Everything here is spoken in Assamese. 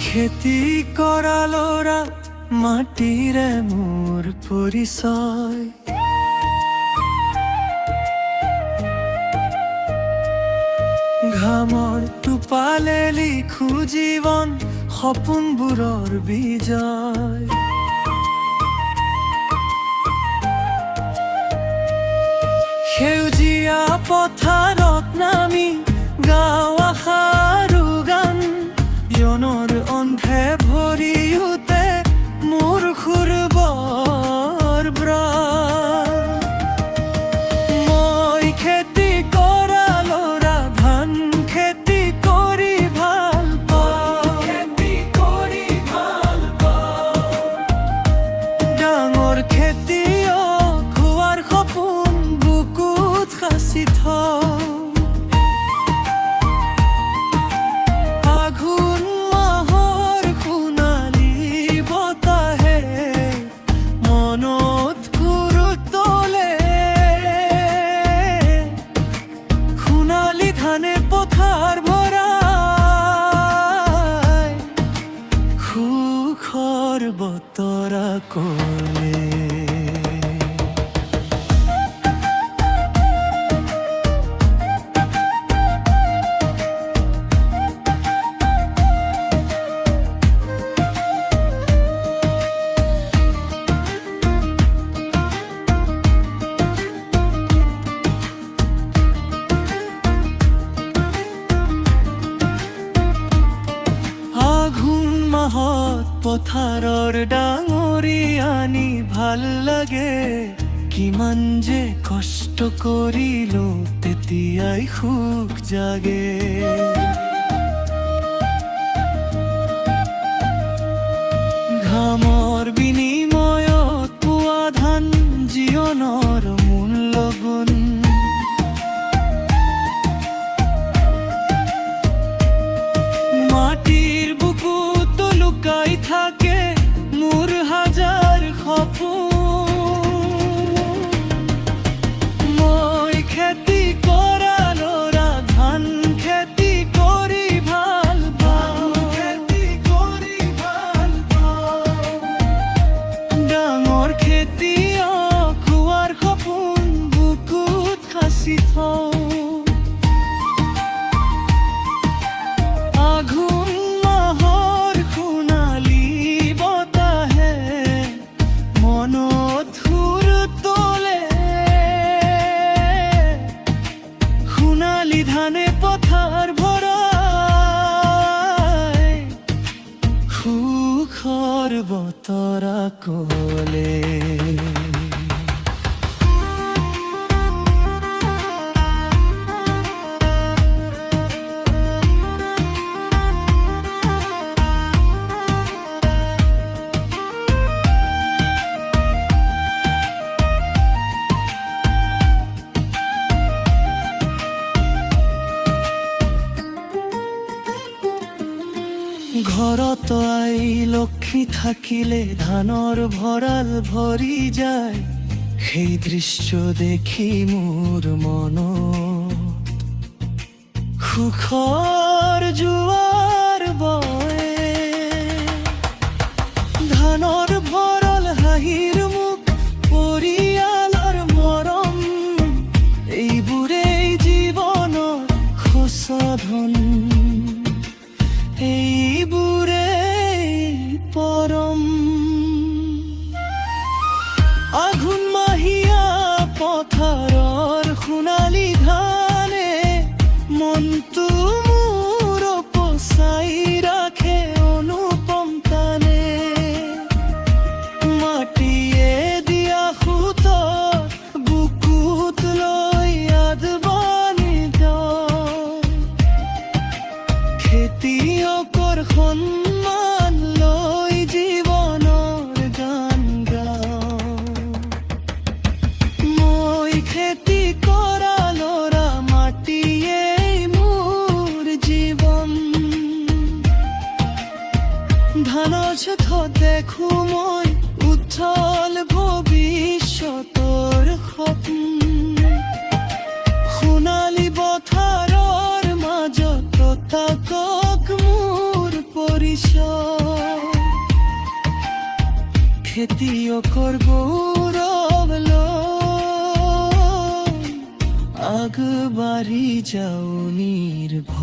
খেতি কৰালোৰা মাটিৰে মোৰ পৰিচয়। ঘামৰ টোপালে লিখো জীৱন সপোনবোৰৰ বিজয়। সেউজীয়া পথাৰত নামি গাঁও আশাৰো গান, য়নৰ অন্ধে ভৰি উঠে মোৰ সুৰবৰ ব্ৰাণ। মই খেতি কৰা ল'ৰা, ধান খেতি কৰি ভাল পাওঁ, ডাঙৰ খেতিয়ক হোৱাৰ সপোন বুকুত সাঁচি থওঁ। পথাৰ ভৰাই সুখৰ বতৰা ক'লে। পথাৰৰ ডাঙৰি আনি ভাল লাগে, কিমান যে কষ্ট কৰিলো তেতিয়াই সুখ জাগে। ঘামৰ বিনিময়ত পোৱা ধান জীৱনৰ মূল্য গুণ। মাটিৰ বুকুত লুকাই থাকে মোৰ হাজাৰ সপোন। মই খেতি কৰা ল'ৰা, ধান খেতি কৰি ভাল পাওঁ, ডাঙৰ খেতিয়ক হোৱাৰ সপোন বুকুত সাঁচি থওঁ। ধানে পথাৰ ভৰাই সুখৰ বতৰা ক'লে। ঘৰত আই লক্ষ্মী থাকিলে ধানৰ ভঁৰাল ভৰি যায়, সেই দৃশ্য দেখি মোৰ মনত সুখৰ জোৱাৰ বয়। ধানৰ ভঁৰাল, হাঁহিৰ মুখ, পৰিয়ালৰ মৰম, এইবোৰেই জীৱনৰ সঁচা এইবোৰেই পৰম। আঘোণ মাহিয়া পথাৰৰ সোণালী ধানে মনটো মোৰ পচাই ৰাখে অনুপম টানে। মাটিয়ে দিয়া সুতৰ বুকুত লৈ আদবানি দিওঁ, খেতিয়কৰ সন্মান লৈ জীৱনৰ গান গাওঁ। মই খেতি কৰা ল'ৰা, মাটিয়ে মোৰ জীৱন। ধানৰ চোখত দেখো মই উজ্জ্বল ভৱিষ্যতৰ সপোন। সোণালী পথাৰৰ মাজত থাকক মোৰ পৰিচয়। চিয়কৰ গৌৰব আগবাড়ি যাও নিৰ্ভয়।